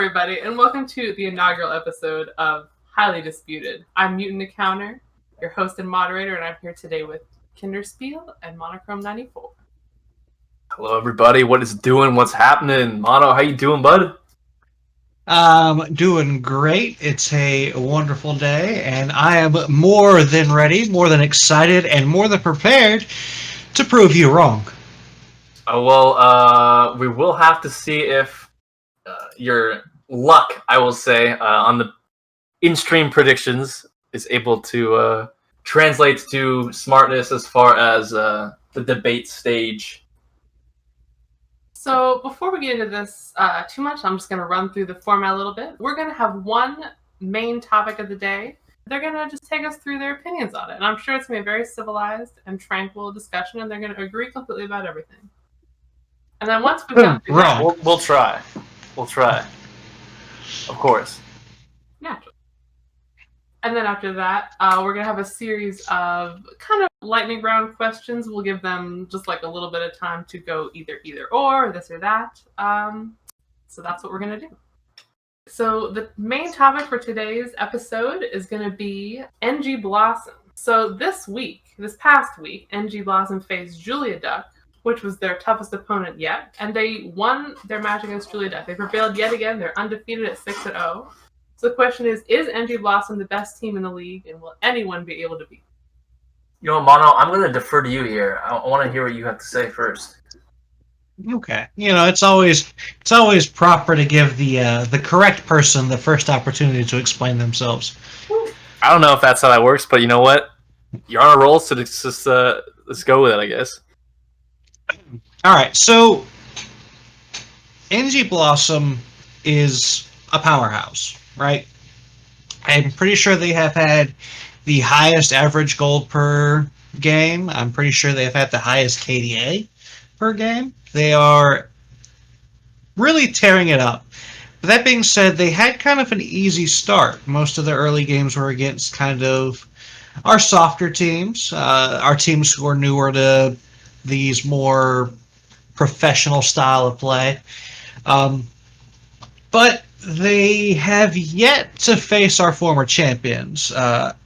everybody, and welcome to the inaugural episode of Highly Disputed. I'm Mutant Encounter, your host and moderator, and I'm here today with Kinderspiel and Monochrome94. Hello, everybody. What is doing? What's happening? Mono, how you doing, bud? Doing great. It's a wonderful day, and I am more than ready, more than excited, and more than prepared to prove you wrong. Oh, well, we will have to see if your luck, I will say, on the in-stream predictions is able to translate to smartness as far as the debate stage. So before we get into this too much, I'm just going to run through the format a little bit. We're going to have one main topic of the day. They're going to just take us through their opinions on it. And I'm sure it's going to be a very civilized and tranquil discussion, and they're going to agree completely about everything. And then once we've gone through that, we'll try. We'll try. Of course. Naturally. And then after that, we're going to have a series of kind of lightning round questions. We'll give them just like a little bit of time to go either or, this or that. So that's what we're going to do. So the main topic for today's episode is going to be NG Blossom. So this past week, NG Blossom faced Julia Duck, which was their toughest opponent yet, and they won their match against Julia Duck. They prevailed yet again. They're undefeated at 6-0. So the question is NG Blossom the best team in the league, and will anyone be able to beat them? You know, Mono, I'm going to defer to you here. I want to hear what you have to say first. Okay. You know, it's always proper to give the correct person the first opportunity to explain themselves. I don't know if that's how that works, but you know what? You're on a roll, so let's go with it, I guess. All right, so NG Blossom is a powerhouse, right? I'm pretty sure they have had the highest average gold per game. I'm pretty sure they have had the highest KDA per game. They are really tearing it up. But that being said, they had kind of an easy start. Most of their early games were against kind of our softer teams, our teams who are newer to these more professional style of play. But they have yet to face our former champions.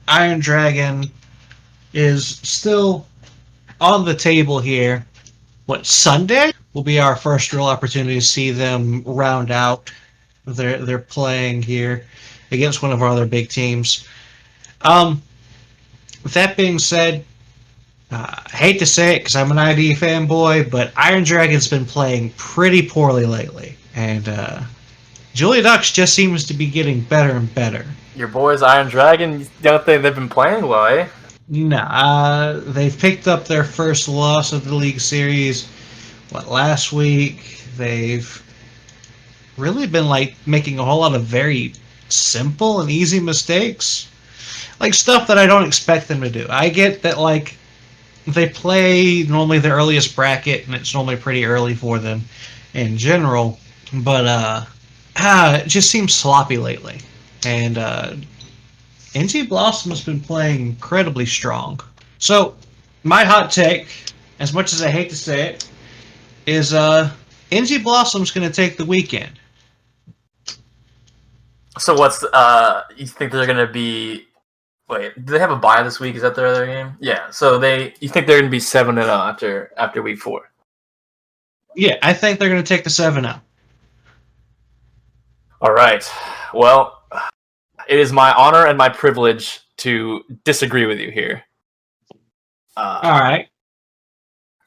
Iron Dragon is still on the table here. Sunday will be our first real opportunity to see them round out their playing here against one of our other big teams. With that being said, I hate to say it because I'm an ID fanboy, but Iron Dragon's been playing pretty poorly lately. And Julia Ducks just seems to be getting better and better. Your boys, Iron Dragon, you don't think they've been playing well, eh? Nah, they've picked up their first loss of the League Series, last week. They've really been, making a whole lot of very simple and easy mistakes. Stuff that I don't expect them to do. I get that, they play normally the earliest bracket, and it's normally pretty early for them in general, but it just seems sloppy lately. And NG Blossom has been playing incredibly strong. So, my hot take, as much as I hate to say it, is NG Blossom's going to take the weekend. So what's you think they're going to be? Wait, do they have a bye this week? Is that their other game? Yeah. So you think they're going to be 7-0 after week 4? Yeah, I think they're going to take the 7-0. All right. Well, it is my honor and my privilege to disagree with you here. All right.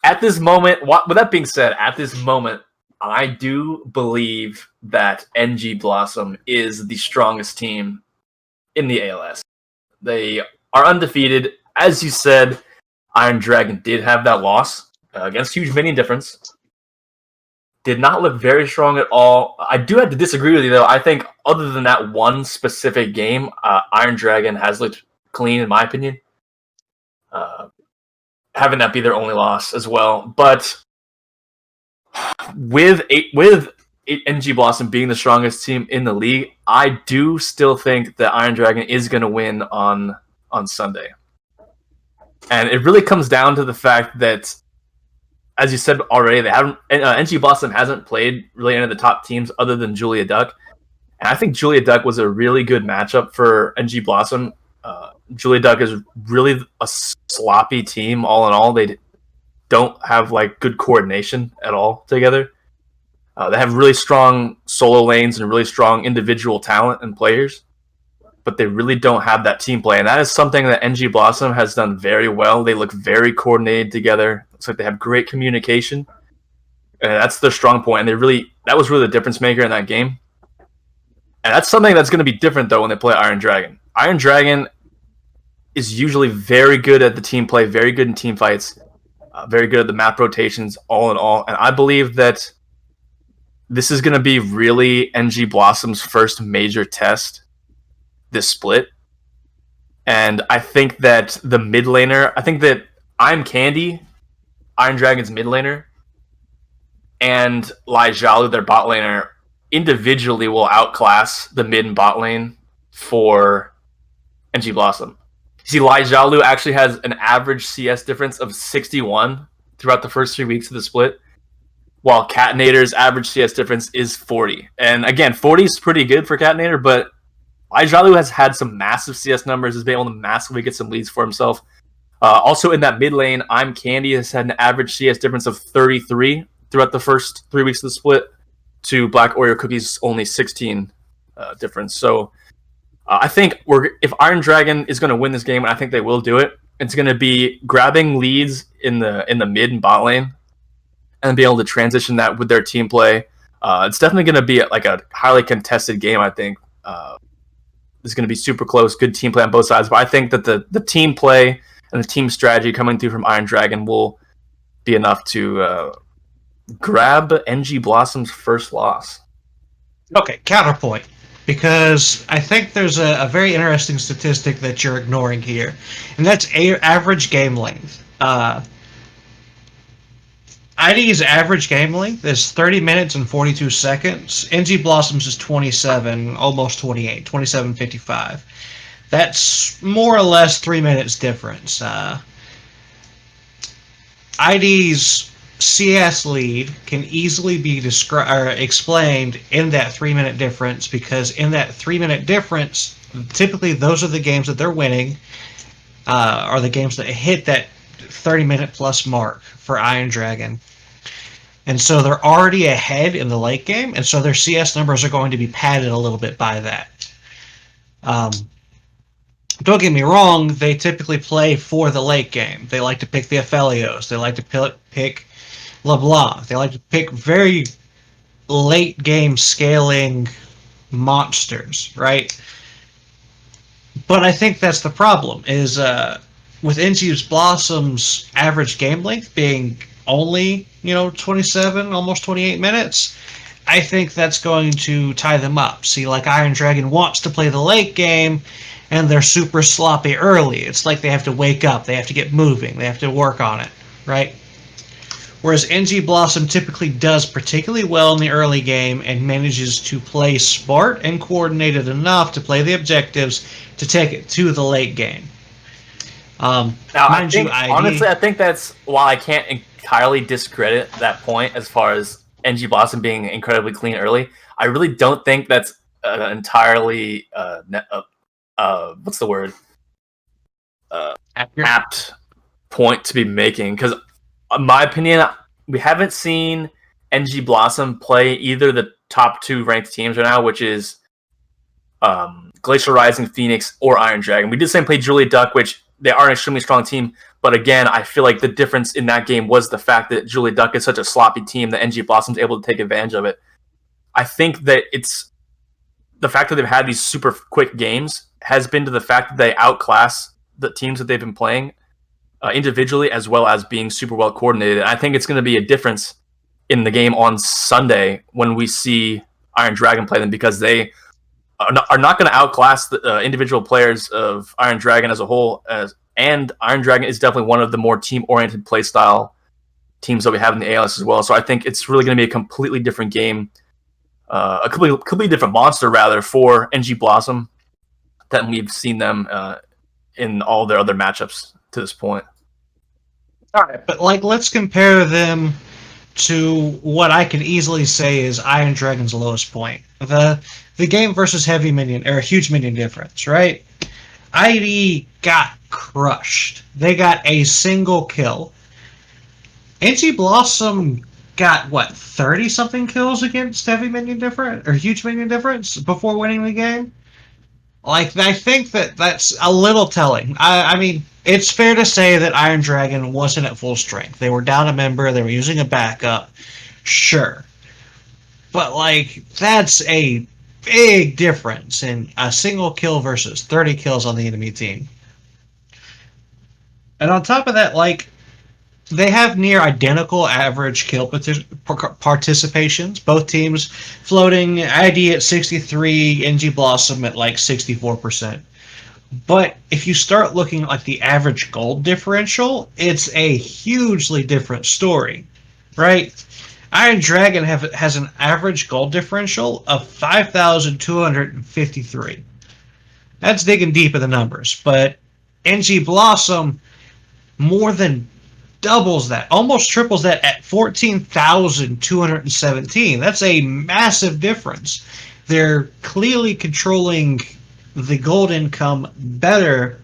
At this moment, with that being said, at this moment, I do believe that NG Blossom is the strongest team in the ALS. They are undefeated. As you said, Iron Dragon did have that loss against Huge Minion Difference. Did not look very strong at all. I do have to disagree with you, though. I think other than that one specific game, Iron Dragon has looked clean, in my opinion. Having that be their only loss as well. But with NG Blossom being the strongest team in the league, I do still think that Iron Dragon is going to win on Sunday. And it really comes down to the fact that, as you said already, they haven't. NG Blossom hasn't played really any of the top teams other than Julia Duck. And I think Julia Duck was a really good matchup for NG Blossom. Julia Duck is really a sloppy team all in all. They don't have like good coordination at all together. They have really strong solo lanes and really strong individual talent and players, but they really don't have that team play. And that is something that NG Blossom has done very well. They look very coordinated together. Looks like they have great communication. And that's their strong point. And that was really the difference maker in that game. And that's something that's going to be different, though, when they play Iron Dragon. Iron Dragon is usually very good at the team play, very good in team fights, very good at the map rotations, all in all. And I believe that this is going to be really NG Blossom's first major test this split. And I think that the mid laner, I think that I'm Candy, Iron Dragon's mid laner, and Lai Zhalu, their bot laner, individually will outclass the mid and bot lane for NG Blossom. See, Lai Zhalu actually has an average CS difference of 61 throughout the first 3 weeks of the split, while Catnator's average CS difference is 40. And again, 40 is pretty good for Catnator, but Lai Zhalu has had some massive CS numbers, has been able to massively get some leads for himself. Also in that mid lane, I'm Candy has had an average CS difference of 33 throughout the first 3 weeks of the split, to Black Oreo Cookies only 16 difference. So I think if Iron Dragon is going to win this game, and I think they will do it, it's going to be grabbing leads in the mid and bot lane, and be able to transition that with their team play. It's definitely going to be like a highly contested game. I think it's going to be super close, good team play on both sides. But I think that the team play and the team strategy coming through from Iron Dragon will be enough to grab NG Blossom's first loss. Okay, counterpoint. Because I think there's a very interesting statistic that you're ignoring here, and that's average game length. ID's average game length is 30 minutes and 42 seconds. NG Blossom's is 27, almost 28, 27:55. That's more or less 3 minutes difference. ID's CS lead can easily be explained in that 3 minute difference, because in that 3 minute difference, typically those are the games that they're winning, are the games that hit that 30-minute plus mark for Iron Dragon. And so they're already ahead in the late game, and so their CS numbers are going to be padded a little bit by that. Don't get me wrong, they typically play for the late game. They like to pick the Aphelios. They like to pick LeBlanc. They like to pick very late game scaling monsters, right? But I think that's the problem, is with NG Blossom's average game length being only 27, almost 28 minutes, I think that's going to tie them up. See, like Iron Dragon wants to play the late game, and they're super sloppy early. It's like they have to wake up, they have to get moving, they have to work on it, right? Whereas NG Blossom typically does particularly well in the early game and manages to play smart and coordinated enough to play the objectives to take it to the late game. Now, honestly, I think that's, while I can't entirely discredit that point as far as NG Blossom being incredibly clean early, I really don't think that's entirely what's the word? Apt point to be making, because in my opinion, we haven't seen NG Blossom play either the top two ranked teams right now, which is Glacial Rising, Phoenix, or Iron Dragon. We did say play Julia Duck, which they are an extremely strong team, but again, I feel like the difference in that game was the fact that Julia Duck is such a sloppy team that NG Blossom's able to take advantage of it. I think that it's the fact that they've had these super quick games has been to the fact that they outclass the teams that they've been playing individually, as well as being super well coordinated. I think it's going to be a difference in the game on Sunday when we see Iron Dragon play them, because they are not going to outclass the individual players of Iron Dragon as a whole. And Iron Dragon is definitely one of the more team-oriented playstyle teams that we have in the ALS as well. So I think it's really going to be a completely different game, a completely different monster, rather, for NG Blossom than we've seen them in all their other matchups to this point. All right, but let's compare them to what I can easily say is Iron Dragon's lowest point. The game versus heavy minion or huge minion difference, right? ID got crushed. They got a single kill. NG Blossom got what 30 something kills against heavy minion difference or huge minion difference before winning the game. Like I think that's a little telling. I mean, it's fair to say that Iron Dragon wasn't at full strength. They were down a member. They were using a backup. Sure, but like that's a big difference in a single kill versus 30 kills on the enemy team. And on top of that, like they have near identical average kill participations. Both teams floating ID at 63, NG Blossom at like 64%. But if you start looking at like the average gold differential, it's a hugely different story, right? Iron Dragon has an average gold differential of 5,253. That's digging deep in the numbers, but NG Blossom more than doubles that, almost triples that at 14,217. That's a massive difference. They're clearly controlling the gold income better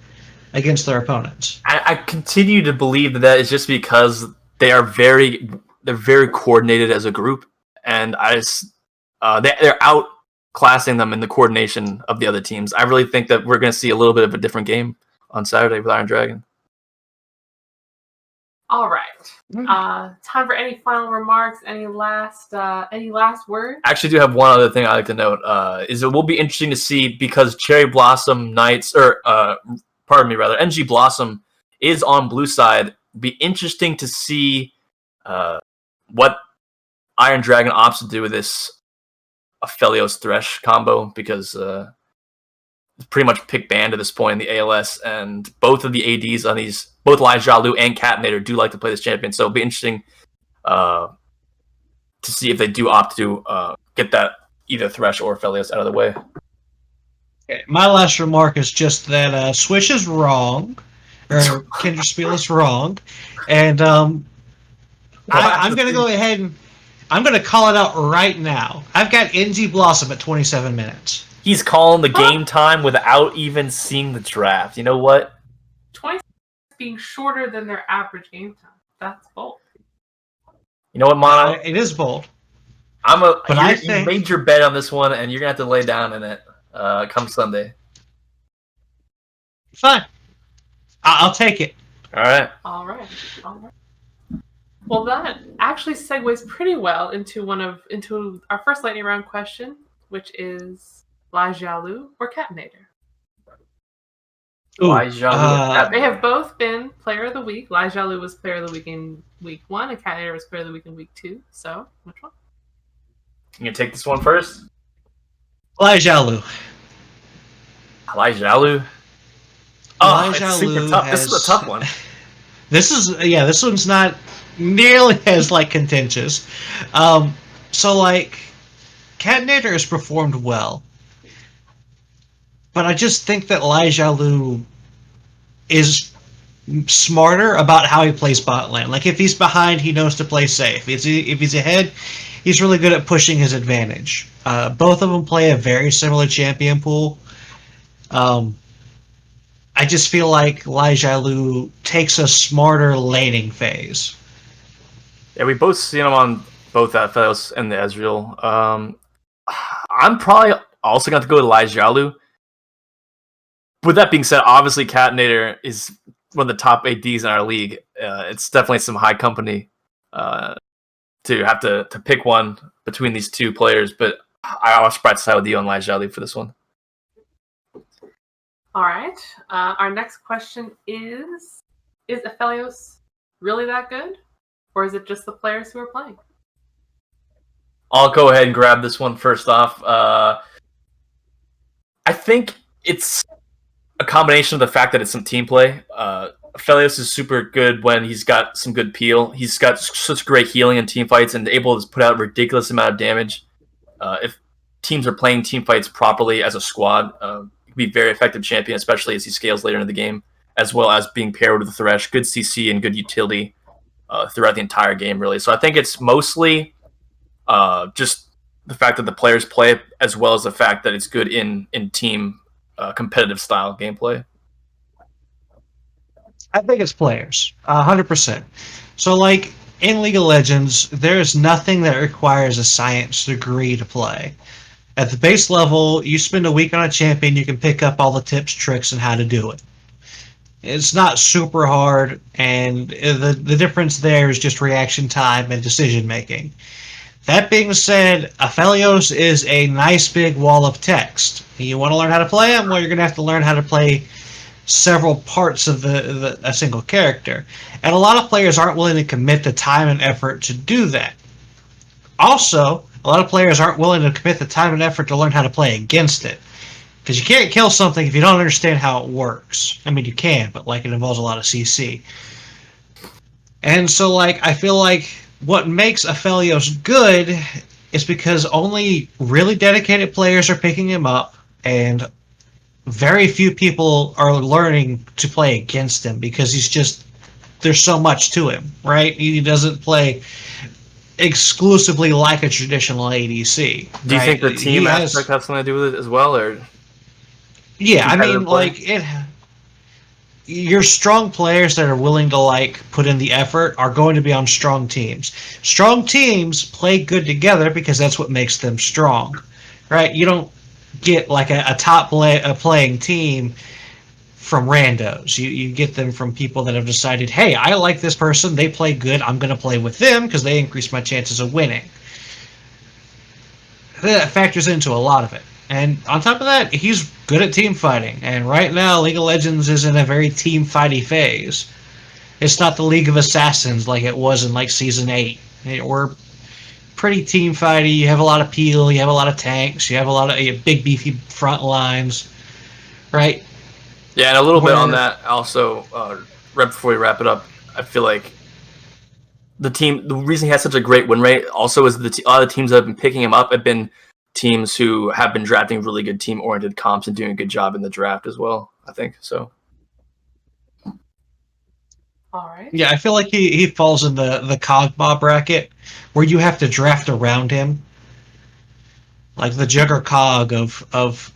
against their opponents. I continue to believe that is just because they're very coordinated as a group, and they're outclassing them in the coordination of the other teams. I really think that we're going to see a little bit of a different game on Saturday with Iron Dragon. All right. Time for any final remarks? Any last words? I actually do have one other thing I'd like to note. Is it will be interesting to see because Cherry Blossom Knights, NG Blossom is on blue side. Be interesting to see what Iron Dragon opts to do with this Aphelios Thresh combo because it's pretty much pick banned at this point in the ALS, and both of the ADs on these, both Lai Jialu and Catnator do like to play this champion, so it'll be interesting to see if they do opt to get that either Thresh or Aphelios out of the way. Okay, my last remark is just that Swish is wrong, or Kinderspiel is wrong, and I'm going to go ahead and I'm going to call it out right now. I've got NG Blossom at 27 minutes. He's calling the game time without even seeing the draft. You know what? 20 being shorter than their average game time. That's bold. You know what, Mono? It is bold. You made your bet on this one, and you're going to have to lay down in it come Sunday. Fine. I'll take it. All right. Well, that actually segues pretty well into our first lightning round question, which is Lai Jialu or Catnator? Lai Jialu. They have both been Player of the Week. Lai Jialu was Player of the Week in Week 1, and Catnator was Player of the Week in Week 2. So, which one? You gonna take this one first? Lai Jialu. Lai Jialu. Oh, it's super tough. This is a tough one. This one's not nearly as contentious. So Catnator has performed well. But I just think that Lai Jialu is smarter about how he plays bot lane. Like if he's behind, he knows to play safe. If he's ahead, he's really good at pushing his advantage. Both of them play a very similar champion pool. I just feel like Lai Jialu takes a smarter laning phase. Yeah, we both seen him on both Aphelios and the Ezreal. I'm probably also going to go with Lai Jialu. With that being said, obviously Catnator is one of the top ADs in our league. It's definitely some high company to have to pick one between these two players, but I was surprised to side with you on Lai Jialu for this one. All right. Our next question is Aphelios really that good? Or is it just the players who are playing? I'll go ahead and grab this one first off. I think it's a combination of the fact that it's some team play. Aphelios is super good when he's got some good peel. He's got such great healing in team fights and able to put out a ridiculous amount of damage. If teams are playing team fights properly as a squad, he can be a very effective champion, especially as he scales later into the game, as well as being paired with the Thresh, good CC and good utility. throughout the entire game, really. So I think it's mostly just the fact that the players play it, as well as the fact that it's good in team competitive style gameplay. I think it's players, 100%. So, like in League of Legends, there's nothing that requires a science degree to play. At the base level, you spend a week on a champion, you can pick up all the tips, tricks, and how to do it. It's not super hard, and the difference there is just reaction time and decision making. That being said, Aphelios is a nice big wall of text. You want to learn how to play them? Well, you're going to have to learn how to play several parts of a single character. And a lot of players aren't willing to commit the time and effort to do that. Also, a lot of players aren't willing to commit the time and effort to learn how to play against it. Because you can't kill something if you don't understand how it works. I mean, you can, but like it involves a lot of CC. And so, like, I feel like what makes Aphelios good is because only really dedicated players are picking him up, and very few people are learning to play against him because there's so much to him, right? He doesn't play exclusively like a traditional ADC. Do you right? think the team aspect has something to do with it as well, or? Yeah, I mean, play? like your strong players that are willing to like put in the effort are going to be on strong teams. Strong teams play good together because that's what makes them strong, right? You don't get like a playing team from randos. You get them from people that have decided, hey, I like this person, they play good, I'm going to play with them because they increase my chances of winning. That factors into a lot of it. And on top of that, he's good at team fighting. And right now, League of Legends is in a very team fighty phase. It's not the League of Assassins like it was in like Season 8. We're pretty team fighty. You have a lot of peel, you have a lot of tanks, you have a lot of big beefy front lines, right? Yeah, and a little bit on that also, right before we wrap it up, I feel like the reason he has such a great win rate also is a lot of the teams that have been picking him up have been teams who have been drafting really good team-oriented comps and doing a good job in the draft as well, I think. So. All right. Yeah, I feel like he falls in the Cogma bracket where you have to draft around him. Like the Jugger Cog of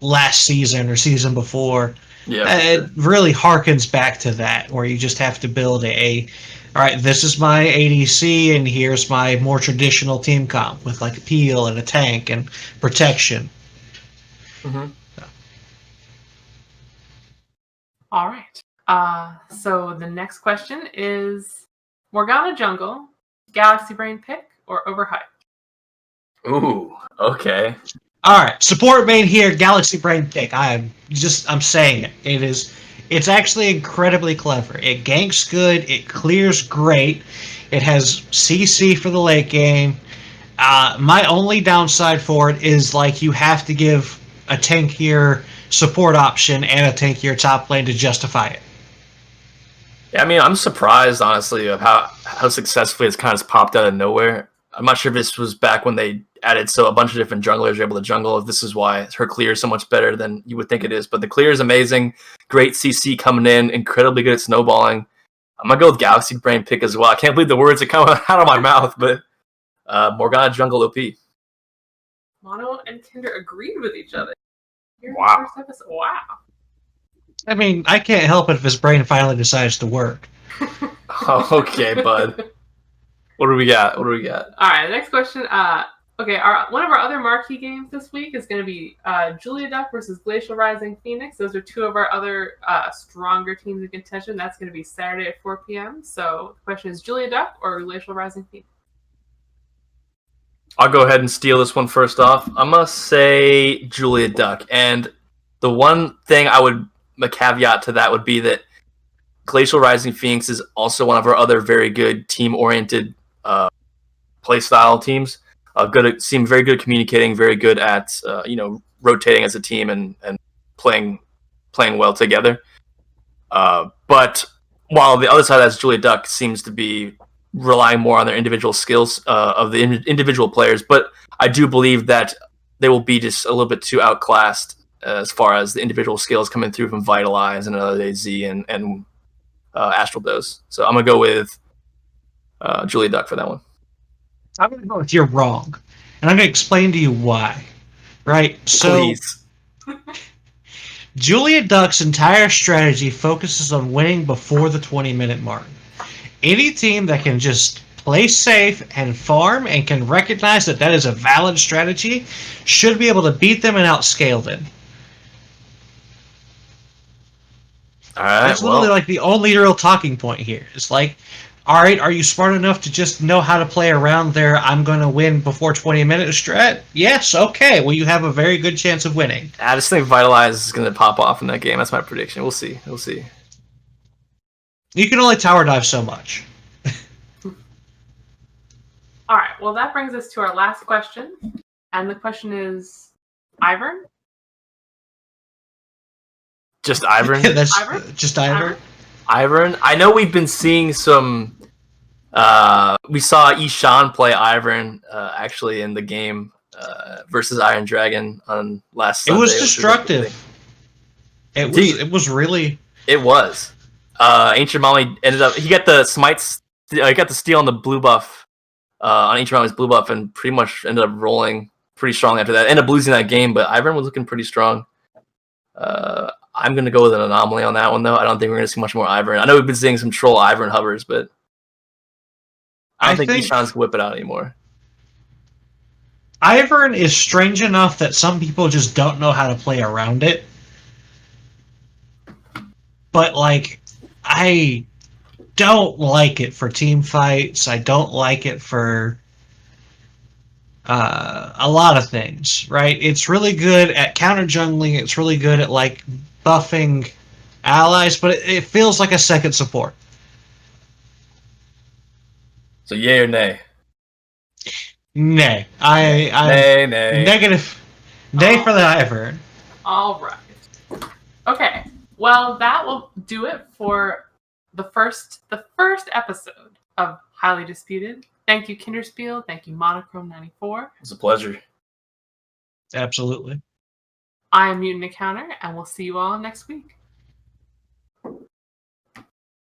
last season or season before. Yeah, it really harkens back to that, where you just have to build all right, this is my ADC, and here's my more traditional team comp with like a peel and a tank and protection. Mm-hmm. All right. So the next question is Morgana Jungle, Galaxy Brain pick, or Overhyped? Ooh, okay. All right, support main here, Galaxy Brain pick. I'm saying it. It's actually incredibly clever. It ganks good, it clears great, it has CC for the late game. My only downside for it is like you have to give a tankier support option and a tankier top lane to justify it. Yeah, I mean, I'm surprised, honestly, of how successfully it's kind of popped out of nowhere. I'm not sure if this was back when they added a bunch of different junglers were able to jungle. If this is why her clear is so much better than you would think it is. But the clear is amazing. Great CC coming in. Incredibly good at snowballing. I'm going to go with Galaxy Brain pick as well. I can't believe the words that come out of my mouth, but Morgana Jungle OP. Mono and Kinder agreed with each other. Wow. First episode. Wow. I mean, I can't help it if his brain finally decides to work. Okay, bud. What do we got? All right, the next question. Okay, one of our other marquee games this week is going to be Julia Duck versus Glacial Rising Phoenix. Those are two of our other stronger teams in contention. That's going to be Saturday at 4 p.m. So the question is Julia Duck or Glacial Rising Phoenix? I'll go ahead and steal this one first off. I'm going to say Julia Duck. And the one thing a caveat to that would be that Glacial Rising Phoenix is also one of our other very good team-oriented playstyle teams. Seem very good at communicating, very good at rotating as a team and playing well together. But while the other side, as Julia Duck, seems to be relying more on their individual skills of the individual players, but I do believe that they will be just a little bit too outclassed as far as the individual skills coming through from Vitalize and another Z and Astral Dose. So I'm gonna go with Julia Duck for that one. I'm going to go with you're wrong. And I'm going to explain to you why. Right? So, Please. Julia Duck's entire strategy focuses on winning before the 20-minute mark. Any team that can just play safe and farm and can recognize that that is a valid strategy should be able to beat them and outscale them. All right. That's literally like the only real talking point here. It's like, all right, are you smart enough to just know how to play around their I'm going to win before 20 minutes strat? Yes, okay. Well, you have a very good chance of winning. I just think Vitalize is going to pop off in that game. That's my prediction. We'll see. We'll see. You can only tower dive so much. All right. Well, that brings us to our last question. And the question is, Ivern? Just Ivern? That's Ivern? just Ivern. Ivern? I know we've been seeing some... we saw Ishan play Ivern actually in the game versus Iron Dragon on last Sunday. It was destructive. It was really... It was. Ancient Mommy ended up... He got the smites... He got the steal on the blue buff. On Ancient Mommy's blue buff and pretty much ended up rolling pretty strong after that. Ended up losing that game, but Ivern was looking pretty strong. I'm going to go with an anomaly on that one, though. I don't think we're going to see much more Ivern. I know we've been seeing some troll Ivern hovers, but I don't think Ishan's can whip it out anymore. Ivern is strange enough that some people just don't know how to play around it. But, like, I don't like it for team fights. I don't like it for a lot of things, right? It's really good at counter jungling. It's really good at, like, buffing allies, but it feels like a second support. So yay or nay? Nay. I'm nay. Negative. Nay for the Ivern. All right. Okay. Well, that will do it for the first episode of Highly Disputed. Thank you, Kinderspiel. Thank you, Monochrome94. It was a pleasure. Absolutely. I am Mutant Encounter, and we'll see you all next week.